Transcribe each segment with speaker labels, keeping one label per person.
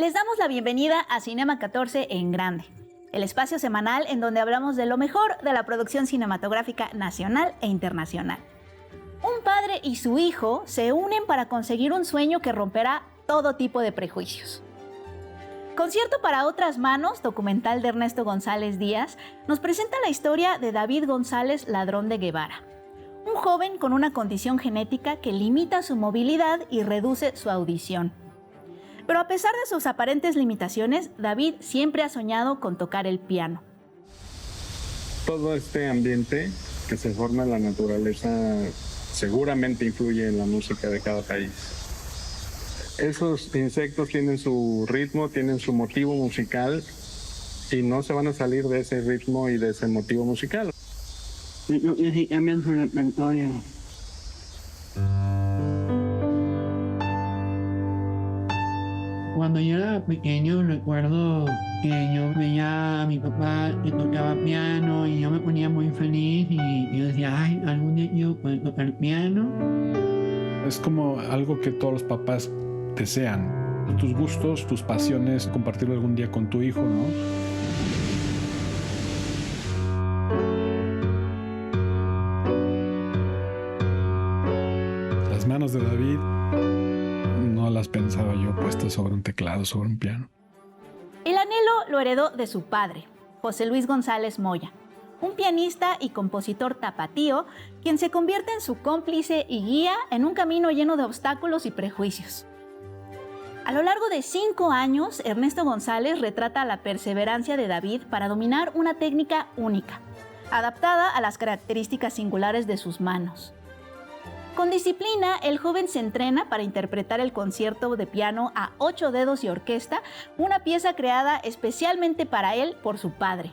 Speaker 1: Les damos la bienvenida a Cinema 14 en Grande, el espacio semanal en donde hablamos de lo mejor de la producción cinematográfica nacional e internacional. Un padre y su hijo se unen para conseguir un sueño que romperá todo tipo de prejuicios. Concierto para otras manos, documental de Ernesto González Díaz, nos presenta la historia de David González Ladrón de Guevara, un joven con una condición genética que limita su movilidad y reduce su audición. Pero a pesar de sus aparentes limitaciones, David siempre ha soñado con tocar el piano.
Speaker 2: Todo este ambiente que se forma en la naturaleza seguramente influye en la música de cada país. Esos insectos tienen su ritmo, tienen su motivo musical y no se van a salir de ese ritmo y de ese motivo musical.
Speaker 3: Y cambian su repertorio. Cuando yo era pequeño recuerdo que yo veía a mi papá que tocaba piano y yo me ponía muy feliz y yo decía, ay, algún día yo puedo tocar piano.
Speaker 4: Es como algo que todos los papás desean. Tus gustos, tus pasiones, compartirlo algún día con tu hijo, ¿no? Las manos de David no las pensaba yo puestas sobre un teclado, sobre un piano.
Speaker 1: El anhelo lo heredó de su padre, José Luis González Moya, un pianista y compositor tapatío, quien se convierte en su cómplice y guía en un camino lleno de obstáculos y prejuicios. A lo largo de 5 años, Ernesto González retrata la perseverancia de David para dominar una técnica única, adaptada a las características singulares de sus manos. Con disciplina, el joven se entrena para interpretar el concierto de piano a 8 dedos y orquesta, una pieza creada especialmente para él por su padre.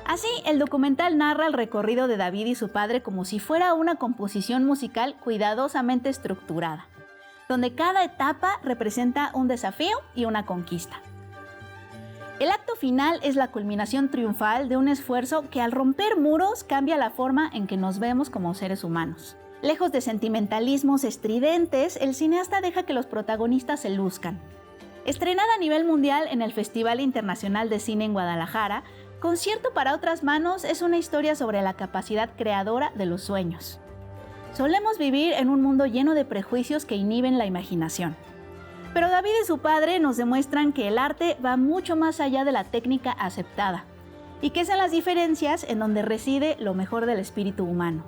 Speaker 1: Así, el documental narra el recorrido de David y su padre como si fuera una composición musical cuidadosamente estructurada, donde cada etapa representa un desafío y una conquista. El acto final es la culminación triunfal de un esfuerzo que al romper muros cambia la forma en que nos vemos como seres humanos. Lejos de sentimentalismos estridentes, el cineasta deja que los protagonistas se luzcan. Estrenada a nivel mundial en el Festival Internacional de Cine en Guadalajara, Concierto para otras manos es una historia sobre la capacidad creadora de los sueños. Solemos vivir en un mundo lleno de prejuicios que inhiben la imaginación. Pero David y su padre nos demuestran que el arte va mucho más allá de la técnica aceptada, y que es en las diferencias en donde reside lo mejor del espíritu humano.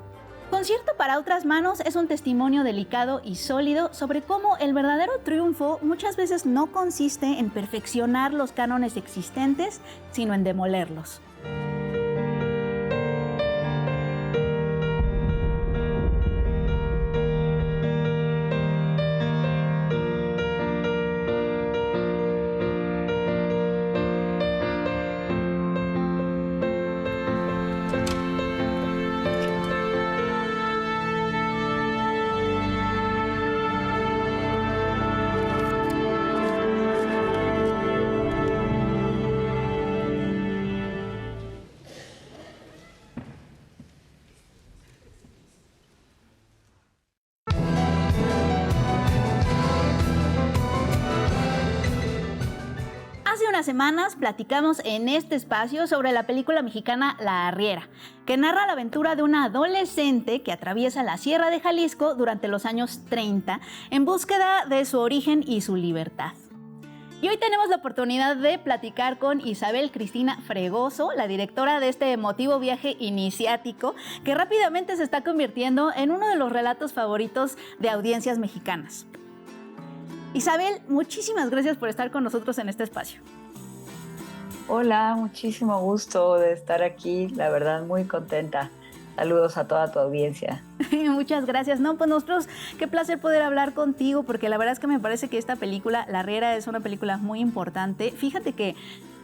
Speaker 1: Concierto para otras manos es un testimonio delicado y sólido sobre cómo el verdadero triunfo muchas veces no consiste en perfeccionar los cánones existentes, sino en demolerlos. Hace unas semanas platicamos en este espacio sobre la película mexicana La Arriera, que narra la aventura de una adolescente que atraviesa la Sierra de Jalisco durante los años 30 en búsqueda de su origen y su libertad. Y hoy tenemos la oportunidad de platicar con Isabel Cristina Fregoso, la directora de este emotivo viaje iniciático que rápidamente se está convirtiendo en uno de los relatos favoritos de audiencias mexicanas. Isabel, muchísimas gracias por estar con nosotros en este espacio.
Speaker 5: Hola, muchísimo gusto de estar aquí, la verdad muy contenta. Saludos a toda tu audiencia.
Speaker 1: Muchas gracias. No, pues nosotros, qué placer poder hablar contigo, porque la verdad es que me parece que esta película, La Arriera, es una película muy importante. Fíjate que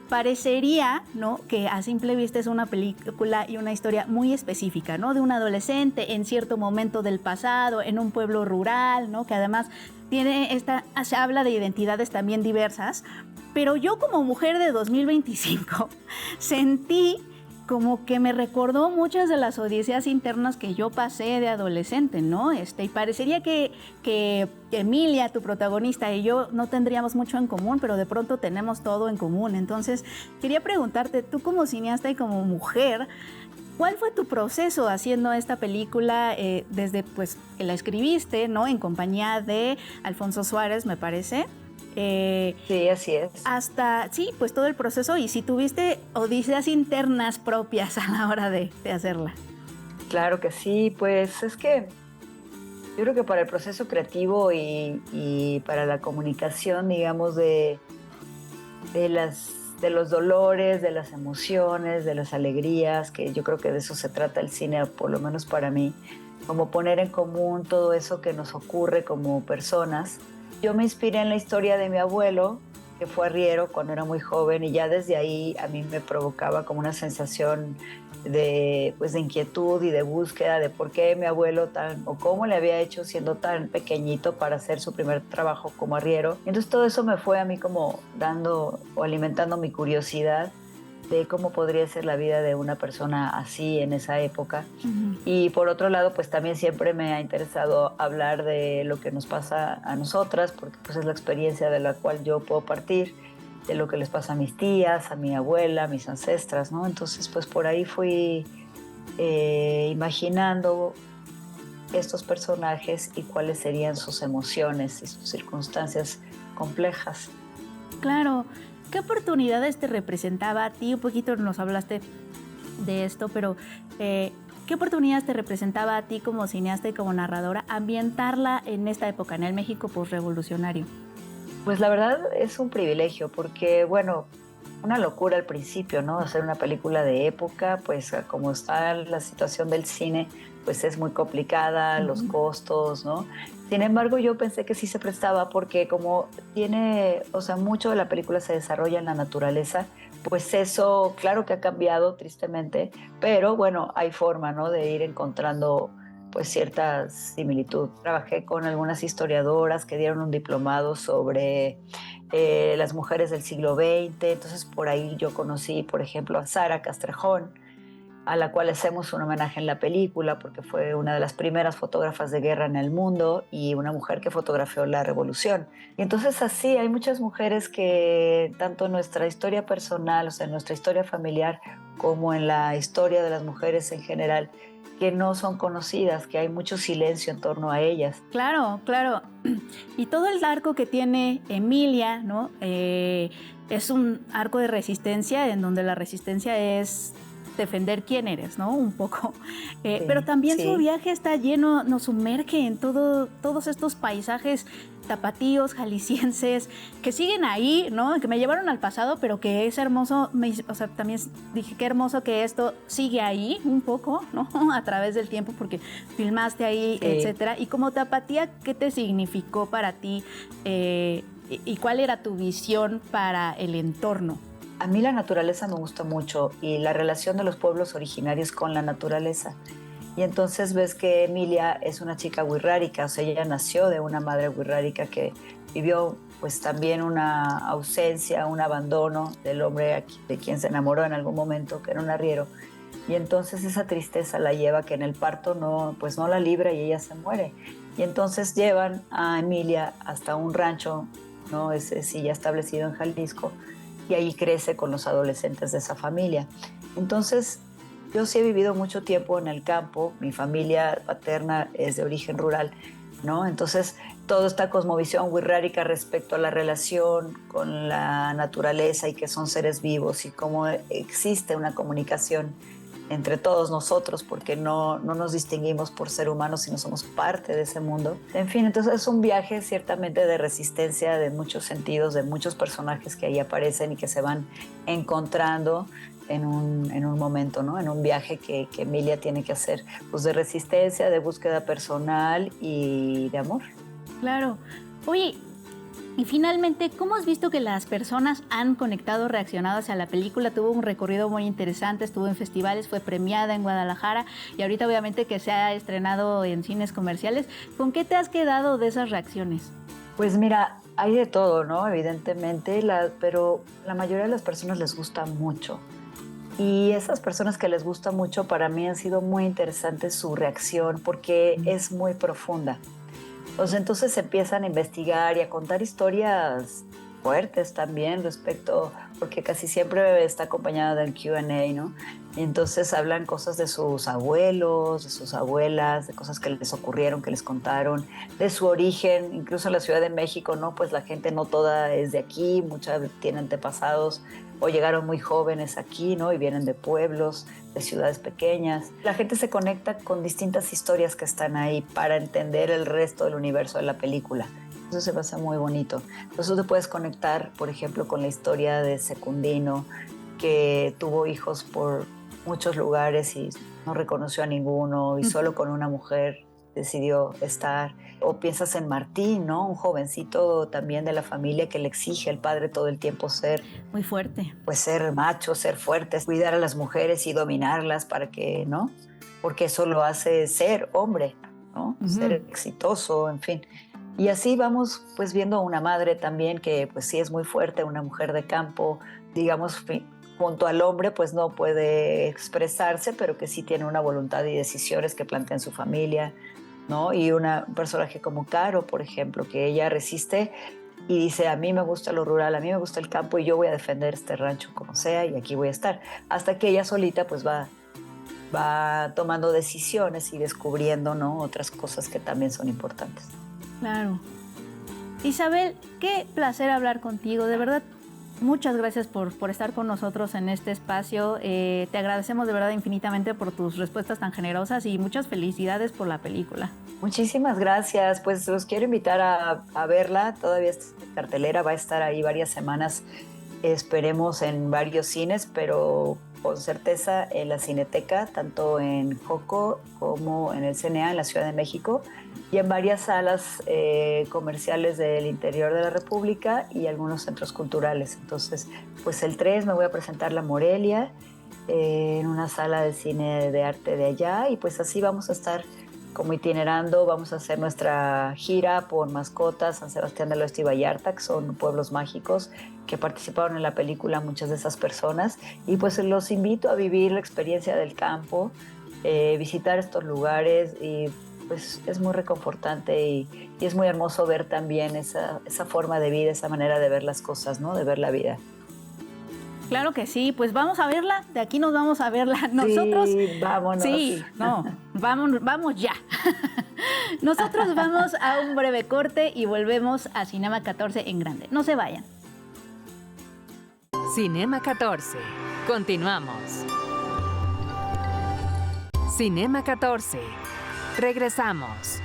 Speaker 1: parecería, ¿no?, que a simple vista es una película y una historia muy específica, ¿no?, de un adolescente en cierto momento del pasado, en un pueblo rural, ¿no?, que además se habla de identidades también diversas. Pero yo como mujer de 2025 sentí como que me recordó muchas de las odiseas internas que yo pasé de adolescente, ¿no? Y parecería que Emilia, tu protagonista, y yo no tendríamos mucho en común, pero de pronto tenemos todo en común. Entonces, quería preguntarte, tú como cineasta y como mujer, ¿cuál fue tu proceso haciendo esta película desde pues que la escribiste, ¿no? En compañía de Alfonso Suárez, me parece.
Speaker 5: Sí, así es.
Speaker 1: Hasta, sí, pues todo el proceso, y si tuviste odiseas internas propias a la hora de hacerla.
Speaker 5: Claro que sí, pues es que yo creo que para el proceso creativo y para la comunicación, digamos, de los dolores, de las emociones, de las alegrías, que yo creo que de eso se trata el cine, por lo menos para mí, como poner en común todo eso que nos ocurre como personas. Yo me inspiré en la historia de mi abuelo, que fue arriero cuando era muy joven, y ya desde ahí a mí me provocaba como una sensación de inquietud y de búsqueda de por qué mi abuelo o cómo le había hecho siendo tan pequeñito para hacer su primer trabajo como arriero. Entonces todo eso me fue a mí como dando o alimentando mi curiosidad de cómo podría ser la vida de una persona así en esa época. Uh-huh. Y por otro lado, pues también siempre me ha interesado hablar de lo que nos pasa a nosotras, porque pues es la experiencia de la cual yo puedo partir, de lo que les pasa a mis tías, a mi abuela, a mis ancestras, ¿no? Entonces, pues por ahí fui imaginando estos personajes y cuáles serían sus emociones y sus circunstancias complejas.
Speaker 1: Claro. ¿Qué oportunidades te representaba a ti? Un poquito nos hablaste de esto, pero ¿qué oportunidades te representaba a ti como cineasta y como narradora ambientarla en esta época, en el México posrevolucionario?
Speaker 5: Pues la verdad es un privilegio porque, bueno, una locura al principio, ¿no? Hacer una película de época, pues como está la situación del cine, pues es muy complicada, los costos, ¿no? Sin embargo, yo pensé que sí se prestaba porque como tiene, o sea, mucho de la película se desarrolla en la naturaleza, pues eso, claro que ha cambiado tristemente, pero bueno, hay forma, ¿no? De ir encontrando pues cierta similitud. Trabajé con algunas historiadoras que dieron un diplomado sobre las mujeres del siglo XX, entonces por ahí yo conocí, por ejemplo, a Sara Castrejón, a la cual hacemos un homenaje en la película porque fue una de las primeras fotógrafas de guerra en el mundo y una mujer que fotografió la revolución. Y entonces así hay muchas mujeres que tanto en nuestra historia personal, o sea, en nuestra historia familiar, como en la historia de las mujeres en general, que no son conocidas, que hay mucho silencio en torno a ellas.
Speaker 1: Claro, claro. Y todo el arco que tiene Emilia, ¿no? Es un arco de resistencia en donde la resistencia es defender quién eres, ¿no? Un poco. Sí, pero también sí. Su viaje está lleno, nos sumerge en todos estos paisajes tapatíos, jaliscienses, que siguen ahí, ¿no? Que me llevaron al pasado, pero que es hermoso. O sea, también dije qué hermoso que esto sigue ahí un poco, ¿no? A través del tiempo, porque filmaste ahí, sí. Etcétera. Y como tapatía, ¿qué te significó para ti? ¿Y cuál era tu visión para el entorno?
Speaker 5: A mí la naturaleza me gusta mucho y la relación de los pueblos originarios con la naturaleza. Y entonces ves que Emilia es una chica wixárika, o sea, ella nació de una madre wixárika que vivió pues también una ausencia, un abandono del hombre de quien se enamoró en algún momento, que era un arriero. Y entonces esa tristeza la lleva que en el parto no la libra y ella se muere. Y entonces llevan a Emilia hasta un rancho, ¿no? Ese sí ya establecido en Jalisco, y ahí crece con los adolescentes de esa familia. Entonces, yo sí he vivido mucho tiempo en el campo, mi familia paterna es de origen rural, ¿no? Entonces, toda esta cosmovisión wixárika respecto a la relación con la naturaleza y que son seres vivos y cómo existe una comunicación entre todos nosotros, porque no nos distinguimos por ser humanos, sino somos parte de ese mundo. En fin, entonces es un viaje ciertamente de resistencia de muchos sentidos, de muchos personajes que ahí aparecen y que se van encontrando en un momento, ¿no? En un viaje que Emilia tiene que hacer, pues de resistencia, de búsqueda personal y de amor.
Speaker 1: Claro. Oye, y finalmente, ¿cómo has visto que las personas han conectado, reaccionado hacia la película? Tuvo un recorrido muy interesante, estuvo en festivales, fue premiada en Guadalajara y ahorita obviamente que se ha estrenado en cines comerciales. ¿Con qué te has quedado de esas reacciones?
Speaker 5: Pues mira, hay de todo, ¿no? Evidentemente, pero la mayoría de las personas les gusta mucho. Y esas personas que les gusta mucho, para mí han sido muy interesante su reacción porque es muy profunda. Entonces empiezan a investigar y a contar historias fuertes también respecto, porque casi siempre está acompañada del Q&A, ¿no? Y entonces hablan cosas de sus abuelos, de sus abuelas, de cosas que les ocurrieron, que les contaron, de su origen, incluso en la Ciudad de México, ¿no? Pues la gente no toda es de aquí, muchas tienen antepasados o llegaron muy jóvenes aquí, ¿no? Y vienen de pueblos, de ciudades pequeñas. La gente se conecta con distintas historias que están ahí para entender el resto del universo de la película. Eso se me hace muy bonito. Entonces tú te puedes conectar, por ejemplo, con la historia de Secundino, que tuvo hijos por muchos lugares y no reconoció a ninguno y solo con una mujer decidió estar. O piensas en Martín, ¿no? Un jovencito también de la familia que le exige al padre todo el tiempo ser...
Speaker 1: Muy fuerte.
Speaker 5: Pues ser macho, ser fuerte, cuidar a las mujeres y dominarlas para que, ¿no? Porque eso lo hace ser hombre, ¿no? Ser exitoso, en fin. Y así vamos pues viendo a una madre también que pues sí es muy fuerte, una mujer de campo, digamos, junto al hombre pues no puede expresarse, pero que sí tiene una voluntad y decisiones que plantea en su familia, ¿no? Y un personaje como Caro, por ejemplo, que ella resiste y dice, a mí me gusta lo rural, a mí me gusta el campo y yo voy a defender este rancho como sea y aquí voy a estar. Hasta que ella solita pues va tomando decisiones y descubriendo, ¿no? Otras cosas que también son importantes.
Speaker 1: Claro. Isabel, qué placer hablar contigo, de verdad. Muchas gracias por estar con nosotros en este espacio. Te agradecemos de verdad infinitamente por tus respuestas tan generosas y muchas felicidades por la película.
Speaker 5: Muchísimas gracias. Pues los quiero invitar a verla. Todavía está en cartelera, va a estar ahí varias semanas. Esperemos en varios cines, pero con certeza en la Cineteca, tanto en Joco como en el CNA en la Ciudad de México y en varias salas comerciales del interior de la República y algunos centros culturales. Entonces, pues el 3 me voy a presentar La Morelia en una sala de cine de arte de allá y pues así vamos a estar como itinerando, vamos a hacer nuestra gira por Mascotas, San Sebastián del Oeste y Vallarta, que son pueblos mágicos que participaron en la película muchas de esas personas y pues los invito a vivir la experiencia del campo, visitar estos lugares y pues es muy reconfortante y es muy hermoso ver también esa forma de vida, esa manera de ver las cosas, ¿no? De ver la vida.
Speaker 1: Claro que sí, pues vamos a verla, de aquí nos vamos a verla nosotros.
Speaker 5: Sí, vámonos.
Speaker 1: Sí, no, vamos ya. Nosotros vamos a un breve corte y volvemos a Cinema 14 en grande. No se vayan.
Speaker 6: Cinema 14. Continuamos. Cinema 14. Regresamos.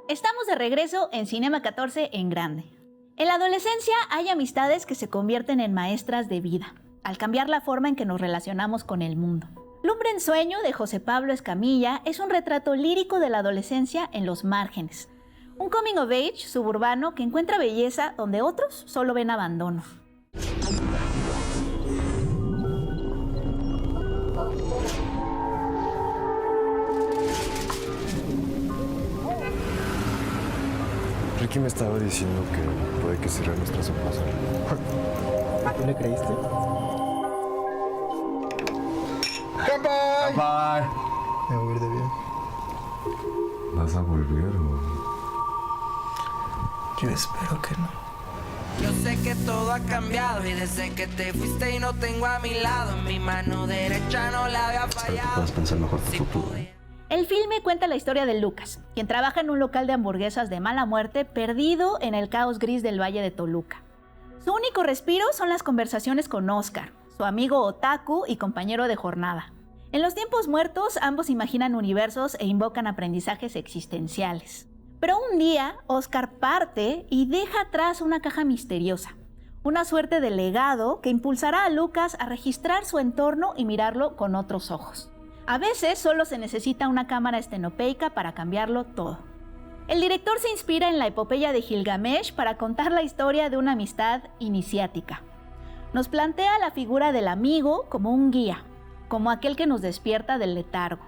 Speaker 1: Estamos de regreso en Cinema 14 en grande. En la adolescencia hay amistades que se convierten en maestras de vida, al cambiar la forma en que nos relacionamos con el mundo. Lumbre en sueño de José Pablo Escamilla es un retrato lírico de la adolescencia en los márgenes. Un coming of age suburbano que encuentra belleza donde otros solo ven abandono.
Speaker 7: Ricky me estaba diciendo que puede que cierre nuestras ojos.
Speaker 8: ¿Tú le creíste?
Speaker 7: ¡Bye!
Speaker 8: Me voy a ir de bien.
Speaker 7: ¿Vas a volver o...?
Speaker 8: Yo espero que no.
Speaker 9: Yo sé que todo ha cambiado y desde que te fuiste y no tengo a mi lado, mi mano derecha no la había
Speaker 8: Espero que
Speaker 9: fallado.
Speaker 8: puedas pensar mejor tu futuro.
Speaker 1: El filme cuenta la historia de Lucas, quien trabaja en un local de hamburguesas de mala muerte perdido en el caos gris del Valle de Toluca. Su único respiro son las conversaciones con Oscar, su amigo otaku y compañero de jornada. En los tiempos muertos, ambos imaginan universos e invocan aprendizajes existenciales. Pero un día, Oscar parte y deja atrás una caja misteriosa, una suerte de legado que impulsará a Lucas a registrar su entorno y mirarlo con otros ojos. A veces solo se necesita una cámara estenopeica para cambiarlo todo. El director se inspira en la epopeya de Gilgamesh para contar la historia de una amistad iniciática. Nos plantea la figura del amigo como un guía, como aquel que nos despierta del letargo.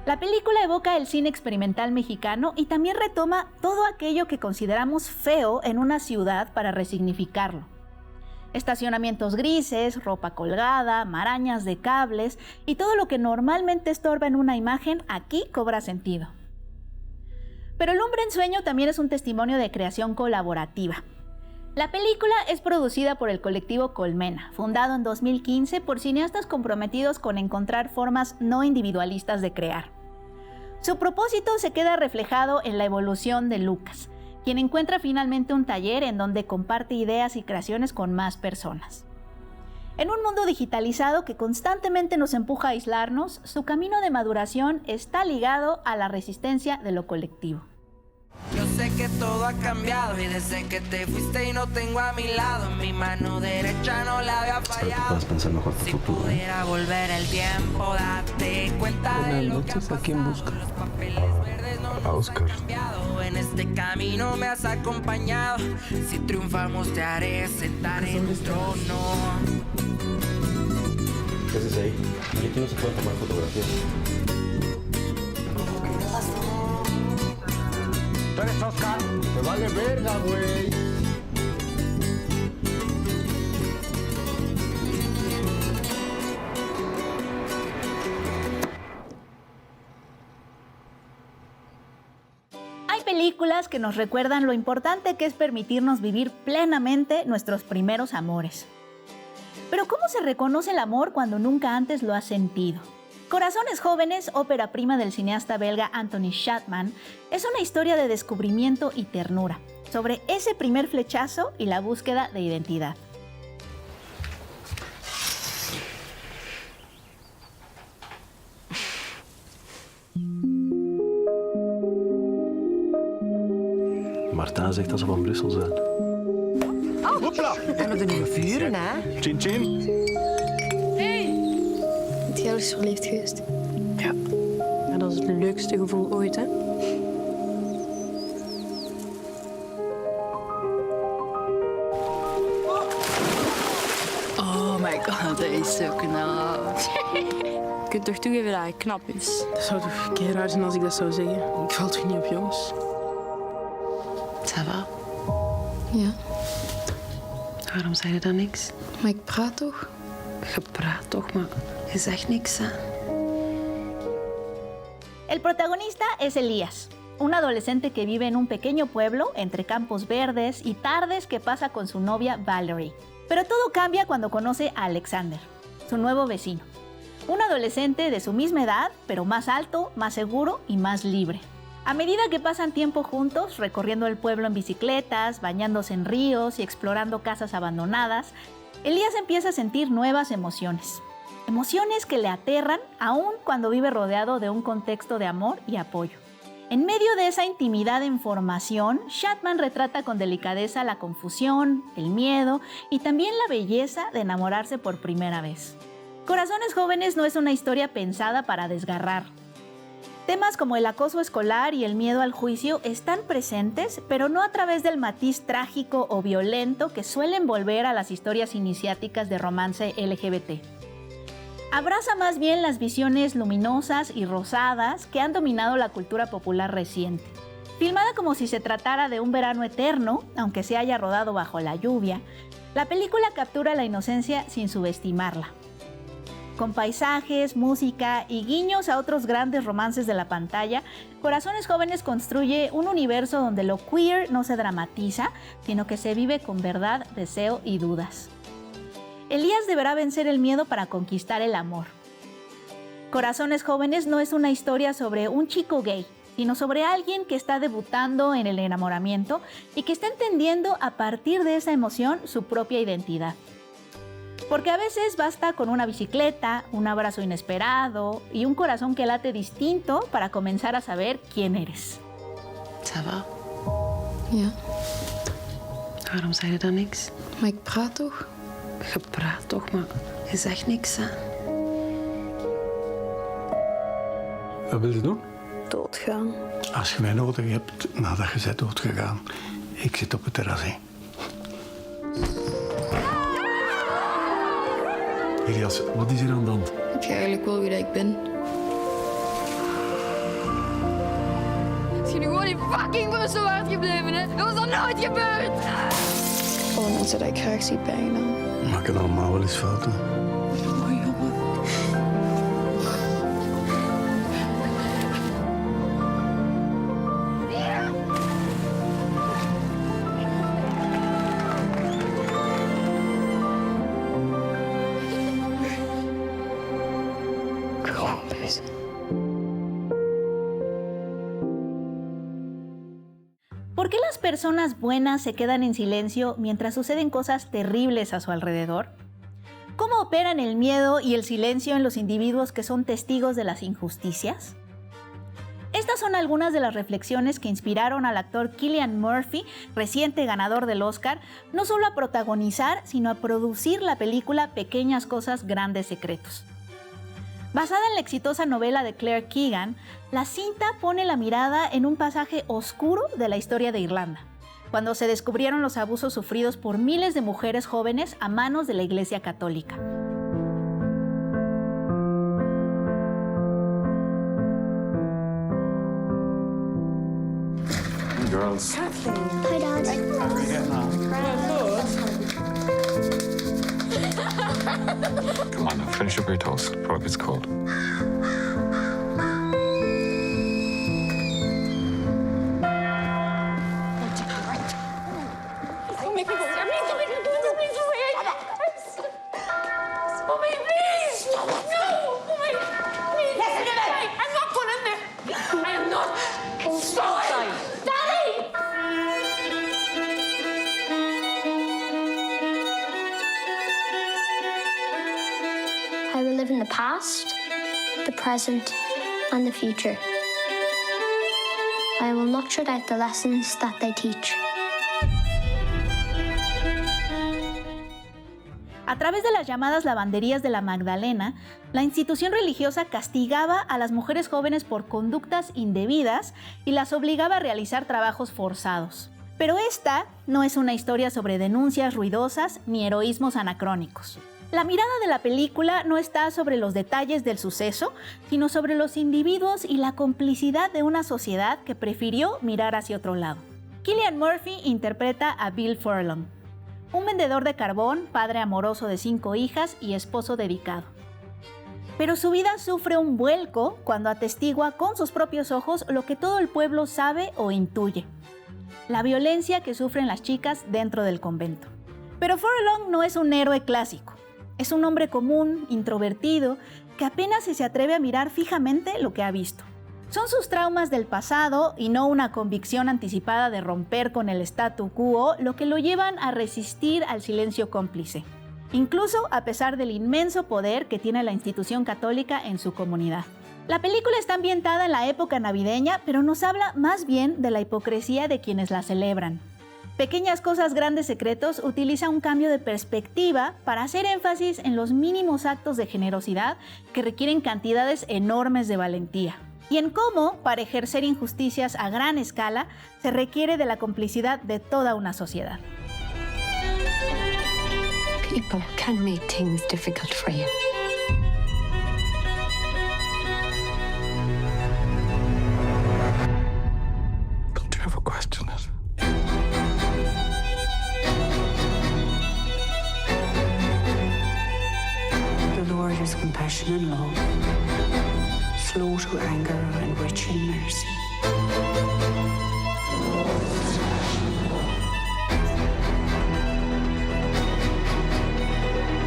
Speaker 1: La película evoca el cine experimental mexicano y también retoma todo aquello que consideramos feo en una ciudad para resignificarlo. Estacionamientos grises, ropa colgada, marañas de cables y todo lo que normalmente estorba en una imagen aquí cobra sentido. Pero El hombre en sueño también es un testimonio de creación colaborativa. La película es producida por el colectivo Colmena, fundado en 2015 por cineastas comprometidos con encontrar formas no individualistas de crear. Su propósito se queda reflejado en la evolución de Lucas, quien encuentra finalmente un taller en donde comparte ideas y creaciones con más personas. En un mundo digitalizado que constantemente nos empuja a aislarnos, su camino de maduración está ligado a la resistencia de lo colectivo.
Speaker 9: Yo sé que todo ha cambiado y desde que te fuiste y no tengo a mi lado, mi mano derecha no la había fallado.
Speaker 8: Puedes pensar mejor tu
Speaker 9: Si
Speaker 8: futuro.
Speaker 9: pudiera volver el tiempo, date cuenta de
Speaker 8: Buenas
Speaker 9: lo que ha
Speaker 8: noches, ¿a quién
Speaker 9: pasado.
Speaker 8: busca?
Speaker 9: Los papeles verdes no
Speaker 7: A
Speaker 9: nos
Speaker 7: Oscar.
Speaker 9: han cambiado. En este camino me has acompañado. Si triunfamos te haré sentar en un trono.
Speaker 7: ¿Qué haces ahí? Aquí no se pueden tomar fotografías.
Speaker 2: ¿Tú eres Oscar?
Speaker 7: ¡Te vale verga, güey!
Speaker 1: Hay películas que nos recuerdan lo importante que es permitirnos vivir plenamente nuestros primeros amores. Pero ¿cómo se reconoce el amor cuando nunca antes lo has sentido? Corazones jóvenes, ópera prima del cineasta belga Anthony Schatman, es una historia de descubrimiento y ternura, sobre ese primer flechazo y la búsqueda de identidad.
Speaker 7: Marta zegt dat ze van Brussel zijn.
Speaker 10: En op de nieuwe vuren, hè?
Speaker 2: Chin chin.
Speaker 11: Het jij is verliefd geweest?
Speaker 10: Ja. Ja, dat is het leukste gevoel ooit, hè?
Speaker 11: Oh my god, dat is zo knap.
Speaker 10: Je kunt toch toegeven dat hij knap is? Dat zou toch een keer raar zijn als ik dat zou zeggen? Ik val toch niet op jongens?
Speaker 11: Ça va? Ja.
Speaker 10: Waarom zei je dan niks?
Speaker 11: Maar ik praat toch?
Speaker 10: Je praat toch, maar je zegt niks, hè?
Speaker 1: El protagonista es Elías, un adolescente que vive en un pequeño pueblo entre campos verdes y tardes que pasa con su novia Valerie. Pero todo cambia cuando conoce a Alexander, su nuevo vecino. Un adolescente de su misma edad, pero más alto, más seguro y más libre. A medida que pasan tiempo juntos, recorriendo el pueblo en bicicletas, bañándose en ríos y explorando casas abandonadas, Elías empieza a sentir nuevas emociones. Emociones que le aterran aún cuando vive rodeado de un contexto de amor y apoyo. En medio de esa intimidad en formación, Schatman retrata con delicadeza la confusión, el miedo y también la belleza de enamorarse por primera vez. Corazones jóvenes no es una historia pensada para desgarrar. Temas como el acoso escolar y el miedo al juicio están presentes, pero no a través del matiz trágico o violento que suelen volver a las historias iniciáticas de romance LGBT. Abraza más bien las visiones luminosas y rosadas que han dominado la cultura popular reciente. Filmada como si se tratara de un verano eterno, aunque se haya rodado bajo la lluvia, la película captura la inocencia sin subestimarla. Con paisajes, música y guiños a otros grandes romances de la pantalla, Corazones Jóvenes construye un universo donde lo queer no se dramatiza, sino que se vive con verdad, deseo y dudas. Elías deberá vencer el miedo para conquistar el amor. Corazones Jóvenes no es una historia sobre un chico gay, sino sobre alguien que está debutando en el enamoramiento y que está entendiendo a partir de esa emoción su propia identidad. Porque a veces basta con una bicicleta, un abrazo inesperado y un corazón que late distinto para comenzar a saber quién eres.
Speaker 10: Ça va?
Speaker 11: Ja.
Speaker 10: Waarom zei je dan niks?
Speaker 11: Maar ik praat toch?
Speaker 10: Je praat toch, maar je zegt niks, hè?
Speaker 12: Wat wil je doen?
Speaker 11: Doodgaan.
Speaker 12: Als je mij nodig hebt nadat je bent doodgegaan. Ik zit op het terras. Hè. Elias, wat is er aan de hand?
Speaker 11: Heb je eigenlijk wel wie dat ik ben?
Speaker 13: Als je nu gewoon in fucking Brussel waart gebleven, hè? Dat was nog nooit gebeurd!
Speaker 11: dan zit ik graag zie bijna.
Speaker 12: Maar ik kan allemaal wel eens fouten.
Speaker 1: ¿Por qué las personas buenas se quedan en silencio mientras suceden cosas terribles a su alrededor? ¿Cómo operan el miedo y el silencio en los individuos que son testigos de las injusticias? Estas son algunas de las reflexiones que inspiraron al actor Cillian Murphy, reciente ganador del Oscar, no solo a protagonizar, sino a producir la película Pequeñas Cosas, Grandes Secretos. Basada en la exitosa novela de Claire Keegan, la cinta pone la mirada en un pasaje oscuro de la historia de Irlanda, cuando se descubrieron los abusos sufridos por miles de mujeres jóvenes a manos de la Iglesia Católica.
Speaker 7: Girls.
Speaker 11: Hi, Dad.
Speaker 7: How are you getting on? Come on, now, finish up your toast before it gets cold.
Speaker 11: I will live in the past, the present, and the future. I will not shut out the lessons that they teach.
Speaker 1: A través de las llamadas lavanderías de la Magdalena, la institución religiosa castigaba a las mujeres jóvenes por conductas indebidas y las obligaba a realizar trabajos forzados. Pero esta no es una historia sobre denuncias ruidosas ni heroísmos anacrónicos. La mirada de la película no está sobre los detalles del suceso, sino sobre los individuos y la complicidad de una sociedad que prefirió mirar hacia otro lado. Cillian Murphy interpreta a Bill Furlong, un vendedor de carbón, padre amoroso de 5 hijas y esposo dedicado. Pero su vida sufre un vuelco cuando atestigua con sus propios ojos lo que todo el pueblo sabe o intuye: la violencia que sufren las chicas dentro del convento. Pero Furlong no es un héroe clásico. Es un hombre común, introvertido, que apenas se atreve a mirar fijamente lo que ha visto. Son sus traumas del pasado y no una convicción anticipada de romper con el statu quo lo que lo llevan a resistir al silencio cómplice, incluso a pesar del inmenso poder que tiene la institución católica en su comunidad. La película está ambientada en la época navideña, pero nos habla más bien de la hipocresía de quienes la celebran. Pequeñas Cosas, Grandes Secretos utiliza un cambio de perspectiva para hacer énfasis en los mínimos actos de generosidad que requieren cantidades enormes de valentía, y en cómo, para ejercer injusticias a gran escala, se requiere de la complicidad de toda una sociedad.
Speaker 13: People can make things difficult for you.
Speaker 12: Don't you ever question it?
Speaker 13: The Lord is compassion and love, slow to anger and rich in mercy.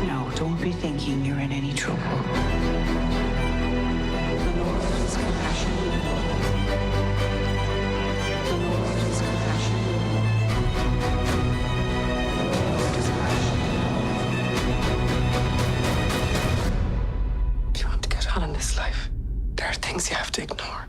Speaker 13: No, don't be thinking you're in any trouble. The Lord is compassion and love. The Lord is compassion and love. The Lord is compassion and love.
Speaker 12: If you want to get on in this life, there are things you have to ignore.